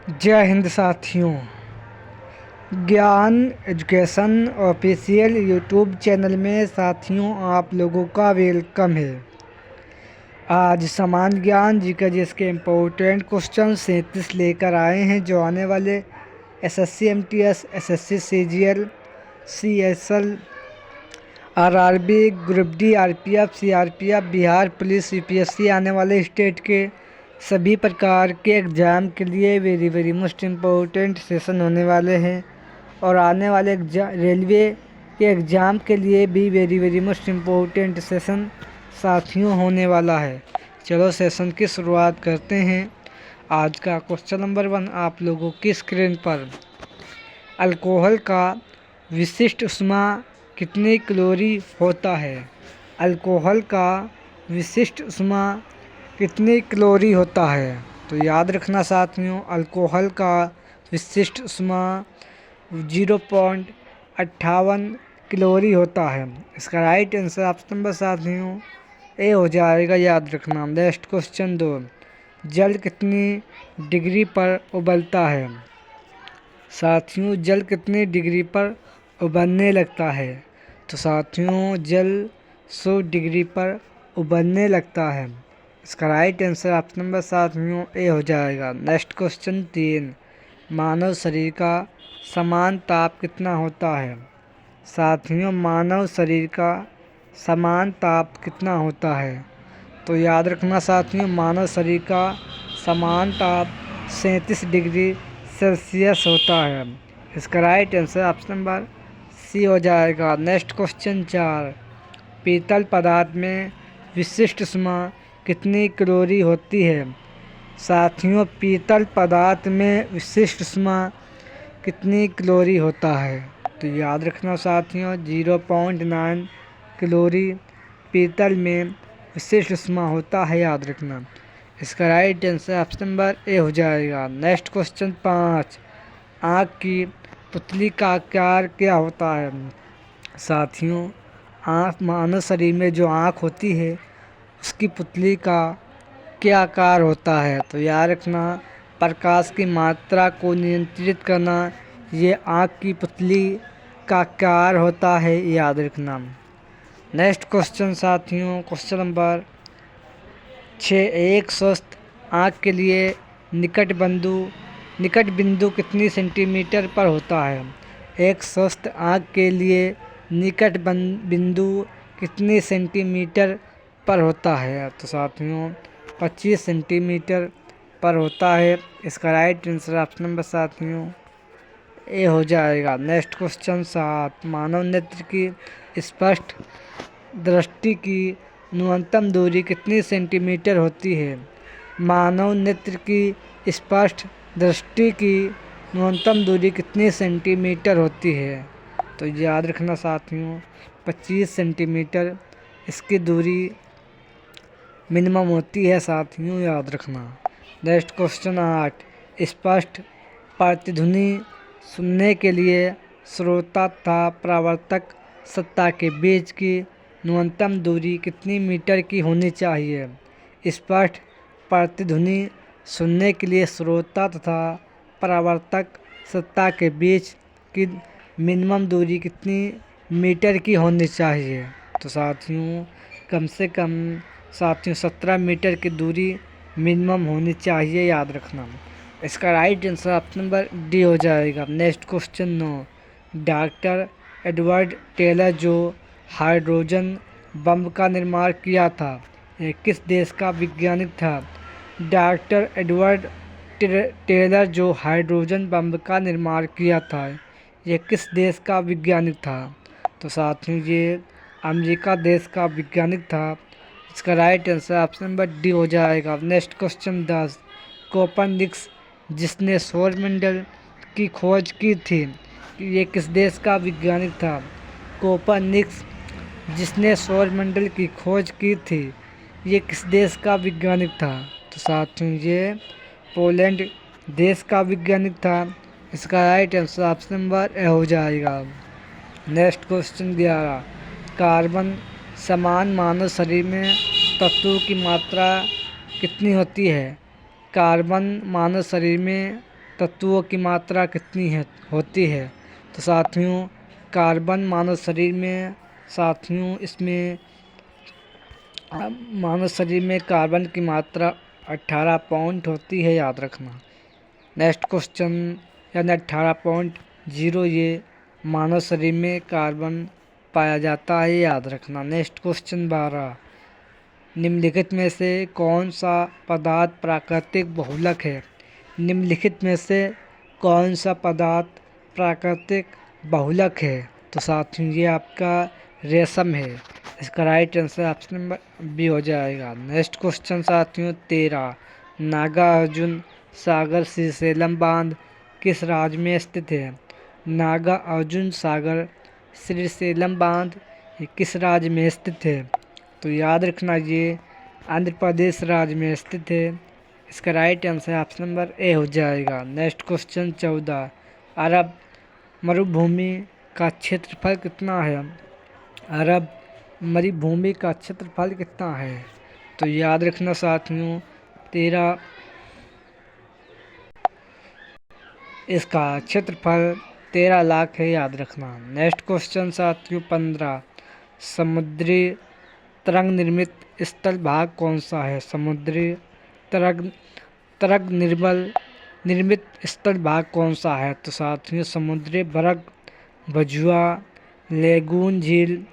जय हिंद साथियों। ज्ञान एजुकेशन ऑफिशियल यूट्यूब चैनल में साथियों आप लोगों का वेलकम है। आज समान ज्ञान जीके के इम्पोर्टेंट क्वेश्चन 37 लेकर आए हैं जो आने वाले SSC MTS, SSC CGL, CSL, RRB, group D, RPF, CRPF, Bihar police, UPSC आने वाले स्टेट के सभी प्रकार के एग्ज़ाम के लिए वेरी मोस्ट इम्पोर्टेंट सेशन होने वाले हैं और आने वाले रेलवे के एग्ज़ाम के लिए भी वेरी मोस्ट इम्पोर्टेंट सेशन साथियों होने वाला है। चलो सेशन की शुरुआत करते हैं। आज का क्वेश्चन नंबर 1 आप लोगों की स्क्रीन पर। अल्कोहल का विशिष्ट ऊष्मा कितनी कैलोरी होता है? अल्कोहल का विशिष्ट ऊष्मा कितनी कैलोरी होता है? तो याद रखना साथियों, अल्कोहल का विशिष्ट ऊष्मा 0.58 कैलोरी होता है। इसका राइट आंसर ऑप्शन नंबर साथियों ए हो जाएगा, याद रखना। नेक्स्ट क्वेश्चन 2, जल कितनी डिग्री पर उबलता है? साथियों जल कितनी डिग्री पर उबलने लगता है? तो साथियों जल 100 डिग्री पर उबलने लगता है। इसका राइट आंसर ऑप्शन नंबर साथियों ए हो जाएगा। नेक्स्ट क्वेश्चन 3, मानव शरीर का समान ताप कितना होता है? साथियों मानव शरीर का समान ताप कितना होता है? तो याद रखना साथियों, मानव शरीर का समान ताप 37 डिग्री सेल्सियस होता है। इसका right answer option number C हो जाएगा। नेक्स्ट क्वेश्चन 4, पीतल पदार्थ में विशिष्ट ऊष्मा कितनी कैलोरी होती है? साथियों पीतल पदार्थ में विशिष्ट ऊष्मा कितनी कैलोरी होता है? तो याद रखना साथियों 0.9 कैलोरी पीतल में विशिष्ट ऊष्मा होता है, याद रखना। इसका right answer option number A हो जाएगा। नेक्स्ट क्वेश्चन 5, आँख की पुतली का आकार क्या होता है? साथियों आँख, मानव शरीर में जो आँख होती है उसकी पुतली का क्या आकार होता है? तो याद रखना, प्रकाश की मात्रा को नियंत्रित करना ये आँख की पुतली का आकार होता है, याद रखना। नेक्स्ट क्वेश्चन साथियों, क्वेश्चन नंबर 6, एक स्वस्थ आँख के लिए निकट बिंदु कितनी सेंटीमीटर पर होता है? एक स्वस्थ आँख के लिए निकट बिंदु कितनी सेंटीमीटर पर होता है? तो साथियों 25 सेंटीमीटर पर होता है। इसका राइट आंसर ऑप्शन नंबर साथियों ए हो जाएगा। नेक्स्ट क्वेश्चन 7, मानव नेत्र की स्पष्ट दृष्टि की न्यूनतम दूरी कितनी सेंटीमीटर होती है? मानव नेत्र की स्पष्ट दृष्टि की न्यूनतम दूरी कितनी सेंटीमीटर होती है? तो याद रखना साथियों 25 सेंटीमीटर इसकी दूरी मिनिमम होती है साथियों, याद रखना। नेक्स्ट क्वेश्चन 8, स्पष्ट प्रतिध्वनि सुनने के लिए श्रोता तथा परावर्तक सत्ता के बीच की न्यूनतम दूरी कितनी मीटर की होनी चाहिए? स्पष्ट प्रतिध्वनि सुनने के लिए श्रोता तथा परावर्तक सत्ता के बीच की मिनिमम दूरी कितनी मीटर की होनी चाहिए? तो साथियों कम से कम 17 मीटर की दूरी मिनिमम होनी चाहिए, याद रखना। इसका right answer option number D हो जाएगा। Next question 9, doctor Edward Teller जो हाइड्रोजन बम का निर्माण किया था यह किस देश का वैज्ञानिक था? डॉक्टर एडवर्ड टेलर जो हाइड्रोजन बम का निर्माण किया था यह किस देश का वैज्ञानिक था? तो साथियों ये अमेरिका देश का वैज्ञानिक था। इसका right answer option number D हो जाएगा। नेक्स्ट क्वेश्चन 10, कोपरनिकस जिसने सौरमंडल की खोज की थी ये किस देश का वैज्ञानिक था? कोपरनिकस जिसने सौरमंडल की खोज की थी ये किस देश का वैज्ञानिक था? तो साथियों ये पोलैंड देश का वैज्ञानिक था। इसका right answer option number A हो जाएगा। नेक्स्ट क्वेश्चन 11, कार्बन समान मानव शरीर में तत्वों की मात्रा कितनी होती है? कार्बन मानव शरीर में तत्वों की मात्रा कितनी है होती है? तो साथियों कार्बन मानव शरीर में साथियों इसमें मानव शरीर में कार्बन की मात्रा 18 पॉइंट होती है, याद रखना। नेक्स्ट क्वेश्चन यानी 18.0 ये मानव शरीर में कार्बन पाया जाता है, याद रखना। नेक्स्ट क्वेश्चन 12 निम्नलिखित में से कौन सा पदार्थ प्राकृतिक बहुलक है? निम्नलिखित में से कौन सा पदार्थ प्राकृतिक बहुलक है? तो साथियों ये आपका रेशम है। इसका right answer option number B हो जाएगा। नेक्स्ट क्वेश्चन साथियों 13 नागार्जुन सागर श्रीशैलम बांध किस राज्य में स्थित है? नागार्जुन सागर श्रीशैलम बांध ये किस राज्य में स्थित है? तो याद रखना ये आंध्र प्रदेश राज्य में स्थित है। इसका right answer option number A हो जाएगा। नेक्स्ट क्वेश्चन 14 अरब मरुभूमि का क्षेत्रफल कितना है? अरब मरुभूमि का क्षेत्रफल कितना है? तो याद रखना साथियों 13 इसका क्षेत्रफल 13 लाख है, याद रखना। नेक्स्ट क्वेश्चन साथियों 15 समुद्री तरंग निर्मित स्थल भाग कौन सा है? समुद्री तरंग निर्मित स्थल भाग कौन सा है? तो साथियों समुद्री बर्ग भजुआ लेगून झील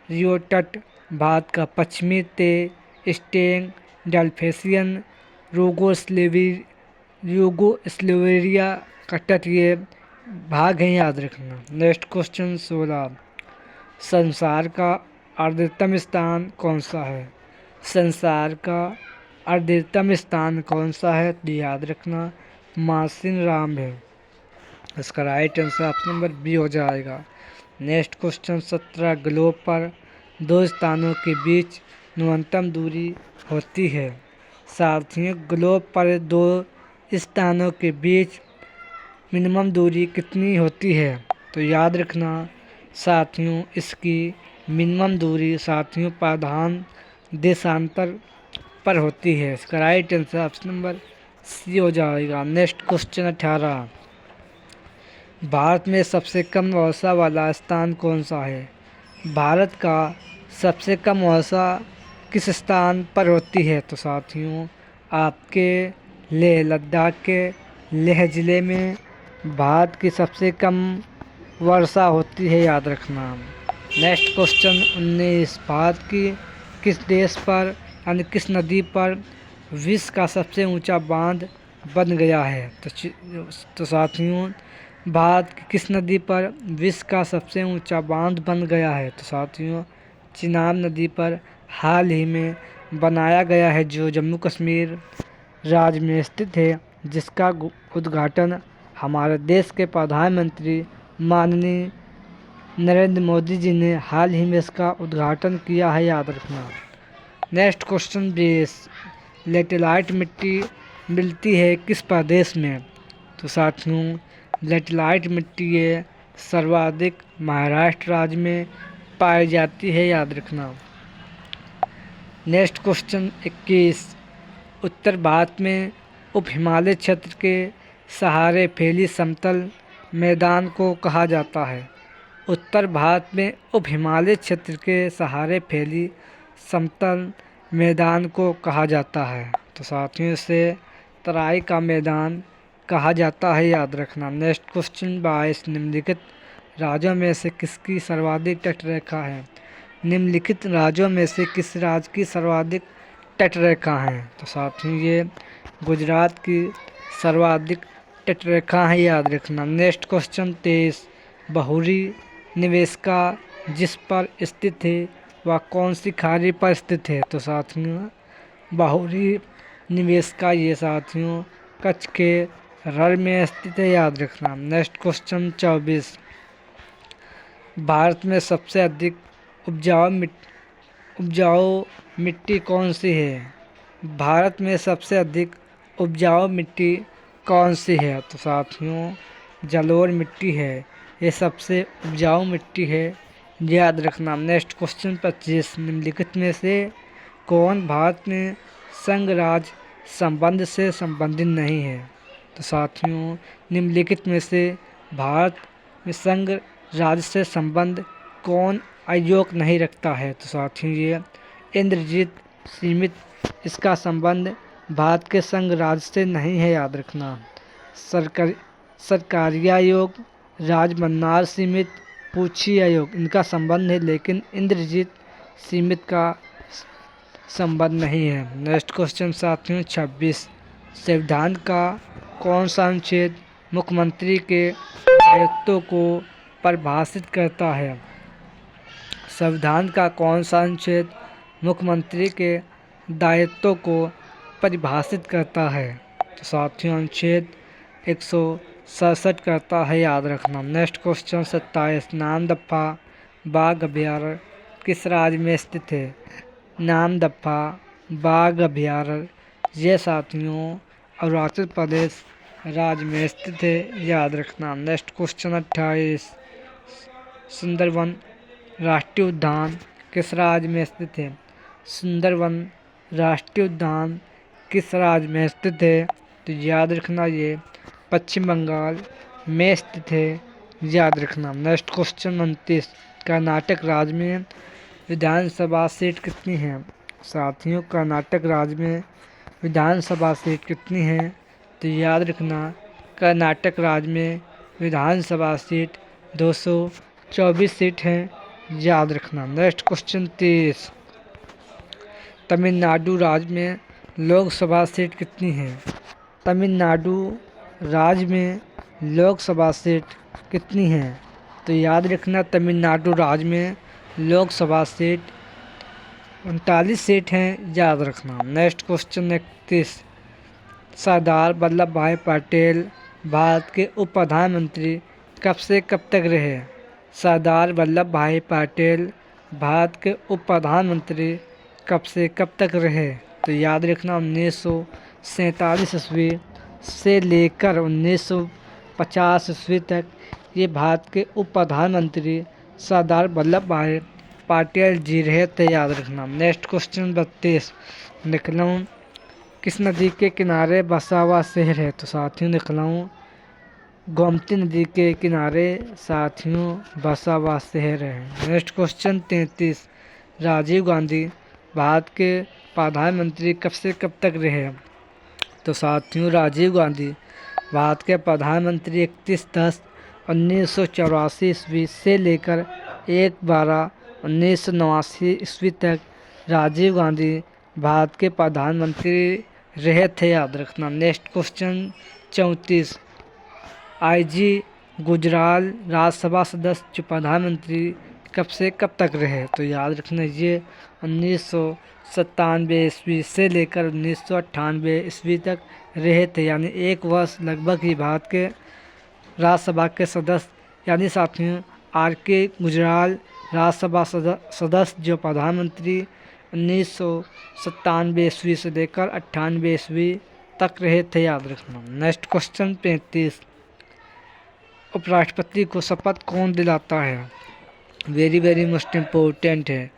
रियो तट भारत का पश्चिमी तय स्टेंग डेल्फेसियन यूगोस्लेविया का तटीय भाग है, याद रखना। नेक्स्ट क्वेश्चन 16 संसार का अर्धतम स्थान कौन सा है? संसार का अर्धतम स्थान कौन सा है? तो याद रखना मासिनराम है। इसका right answer option number B हो जाएगा। नेक्स्ट क्वेश्चन 17 ग्लोब पर दो स्थानों के बीच न्यूनतम दूरी होती है। साथियों ग्लोब पर दो स्थानों के बीच मिनिमम दूरी कितनी होती है? तो याद रखना साथियों इसकी मिनिमम दूरी साथियों प्रधान देशांतर पर होती है। इसका right answer option number C हो जाएगा। नेक्स्ट क्वेश्चन 18 भारत में सबसे कम वर्षा वाला स्थान कौन सा है? भारत का सबसे कम वर्षा किस स्थान पर होती है? तो साथियों आपके लेह लद्दाख के लेह ज़िले में भारत की सबसे कम वर्षा होती है, याद रखना। नेक्स्ट क्वेश्चन 19 भारत की किस देश पर यानी किस नदी पर विश्व का सबसे ऊंचा बांध बन गया है? तो साथियों भारत की किस नदी पर विश्व का सबसे ऊंचा बांध बन गया है? तो साथियों चिनाब नदी पर हाल ही में बनाया गया है, जो जम्मू कश्मीर राज्य में स्थित है, जिसका उद्घाटन हमारे देश के प्रधानमंत्री माननीय नरेंद्र मोदी जी ने हाल ही में इसका उद्घाटन किया है, याद रखना। नेक्स्ट क्वेश्चन 20 लेटेलाइट मिट्टी मिलती है किस प्रदेश में? तो साथियों लेटेलाइट मिट्टी ये सर्वाधिक महाराष्ट्र राज्य में पाई जाती है, याद रखना। नेक्स्ट क्वेश्चन 21 उत्तर भारत में उप हिमालय क्षेत्र के सहारे फैली समतल मैदान को कहा जाता है? उत्तर भारत में उप हिमालय क्षेत्र के सहारे फैली समतल मैदान को कहा जाता है। तो साथियों इसे तराई का मैदान कहा जाता है, याद रखना। नेक्स्ट क्वेश्चन 22 निम्नलिखित राज्यों में से किसकी सर्वाधिक तटरेखा है? निम्नलिखित राज्यों में से किस राज्य की सर्वाधिक तटरेखा है? तो साथियों ये गुजरात की सर्वाधिक तटरेखा है, याद रखना। नेक्स्ट क्वेश्चन 23 बहुरी निवेशिका जिस पर स्थित है वह कौन सी खाड़ी पर स्थित है? तो साथियों बहुरी निवेशिका ये साथियों कच्छ के रण में स्थित है, याद रखना। नेक्स्ट क्वेश्चन 24 भारत में सबसे अधिक उपजाऊ मिट्टी कौन सी है? भारत में सबसे अधिक उपजाऊ मिट्टी कौन सी है? तो साथियों जलोढ़ मिट्टी है, ये सबसे उपजाऊ मिट्टी है, याद रखना। नेक्स्ट क्वेश्चन 25 निम्नलिखित में से कौन भारत में संघ राज्य संबंध से संबंधित नहीं है? तो साथियों निम्नलिखित में से भारत में संघ राज्य से संबंध कौन आयोग नहीं रखता है? तो साथियों ये इंद्रजीत सीमित, इसका संबंध भारत के संघ राज्य से नहीं है, याद रखना। सरकारी आयोग, राजमन्नार सीमित, पूछी आयोग, इनका संबंध है, लेकिन इंद्रजीत सीमित का संबंध नहीं है। नेक्स्ट क्वेश्चन साथियों 26, संविधान का कौन सा अनुच्छेद मुख्यमंत्री के दायित्वों को परिभाषित करता है? संविधान का कौन सा अनुच्छेद मुख्यमंत्री के दायित्वों को परिभाषित करता है? तो साथियों अनुच्छेद 167 करता है, याद रखना। नेक्स्ट क्वेश्चन 27, नामदफा बाघ अभयारण्य किस राज्य में स्थित है? नामदफा बाघ अभयारण्य ये साथियों अरुणाचल प्रदेश राज्य में स्थित है, याद रखना। नेक्स्ट क्वेश्चन 28, सुंदरवन राष्ट्रीय उद्यान किस राज्य में स्थित है? सुंदरवन राष्ट्रीय उद्यान किस राज्य में स्थित है? तो याद रखना ये पश्चिम बंगाल में स्थित है, याद रखना। नेक्स्ट क्वेश्चन 29, कर्नाटक राज्य में विधानसभा सीट कितनी है? साथियों कर्नाटक राज्य में विधानसभा सीट कितनी है? तो याद रखना कर्नाटक राज्य में विधानसभा सीट 224 सीट हैं, याद रखना। नेक्स्ट क्वेश्चन 30, तमिलनाडु राज्य में लोकसभा सीट कितनी है? तमिलनाडु राज्य में लोकसभा सीट कितनी है? तो याद रखना तमिलनाडु राज्य में लोकसभा सीट 39 सीट हैं, याद रखना। नेक्स्ट क्वेश्चन 31, सरदार वल्लभ भाई पटेल भारत के उप प्रधानमंत्री कब से कब तक रहे? सरदार वल्लभ भाई पटेल भारत के उप प्रधानमंत्री कब से कब तक रहे? तो याद रखना 1947 ईस्वी से लेकर 1950 ईस्वी तक ये भारत के उप प्रधानमंत्री सरदार वल्लभ भाई पटेल जी रहे थे, याद रखना। नेक्स्ट क्वेश्चन 32, लखनऊ किस नदी के किनारे बसा हुआ शहर है? तो साथियों लखनऊ गोमती नदी के किनारे साथियों बसा हुआ शहर है। नेक्स्ट क्वेश्चन 33, राजीव गांधी भारत के प्रधानमंत्री कब से कब तक रहे? तो साथियों राजीव गांधी भारत के प्रधानमंत्री 31/10/1984 ईस्वी से लेकर 1/12/1989 ईस्वी तक राजीव गांधी भारत के प्रधानमंत्री रहे थे, याद रखना। Next question 34, IG Gujral Rajya Sabha सदस्य जो प्रधानमंत्री कब से कब तक रहे? तो याद रखना ये 1997 ईस्वी से लेकर 1998 ईस्वी तक रहे थे, यानी एक वर्ष लगभग ही भारत के राज्यसभा के सदस्य, यानी साथियों RK गुजराल राज्यसभा सदस्य जो प्रधानमंत्री 1997 ईस्वी से लेकर 98 ईस्वी तक रहे थे, याद रखना। नेक्स्ट क्वेश्चन 35, उपराष्ट्रपति को शपथ कौन दिलाता है? वेरी मोस्ट इम्पोर्टेंट है।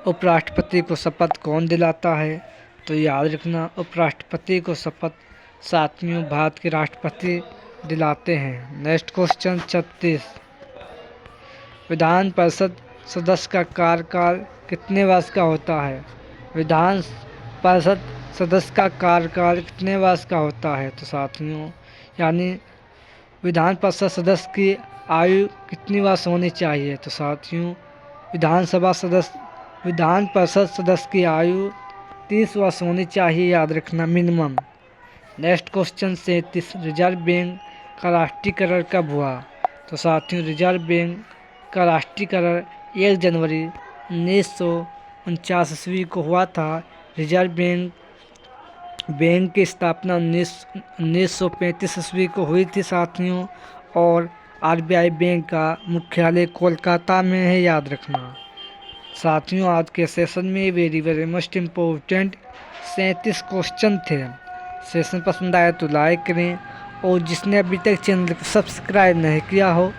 उपराष्ट्रपति को शपथ कौन दिलाता है? तो याद रखना उपराष्ट्रपति को शपथ साथियों भारत के राष्ट्रपति दिलाते हैं। नेक्स्ट क्वेश्चन 36, विधान परिषद सदस्य का कार्यकाल कितने वर्ष का होता है? विधान परिषद सदस्य का कार्यकाल कितने वर्ष का होता है? तो साथियों यानी विधान परिषद सदस्य की आयु कितनी वर्ष होनी चाहिए? तो साथियों विधान परिषद सदस्य की आयु 30 वर्ष होनी चाहिए, याद रखना minimum. Next question 37, reserve bank का राष्ट्रीयकरण कब हुआ? तो साथियों रिजर्व बैंक का राष्ट्रीयकरण 1 जनवरी 1949 ईस्वी को हुआ था। रिजर्व बैंक की स्थापना 1935 ईस्वी को हुई थी साथियों, और RBI बैंक का मुख्यालय कोलकाता में है, याद रखना। साथियों आज के सेशन में वेरी मोस्ट इम्पोर्टेंट 37 क्वेश्चन थे। सेशन पसंद आया तो लाइक करें, और जिसने अभी तक चैनल को सब्सक्राइब नहीं किया हो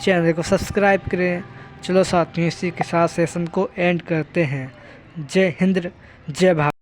चैनल को सब्सक्राइब करें। चलो साथियों इसी के साथ सेशन को एंड करते हैं। जय हिंद, जय भारत।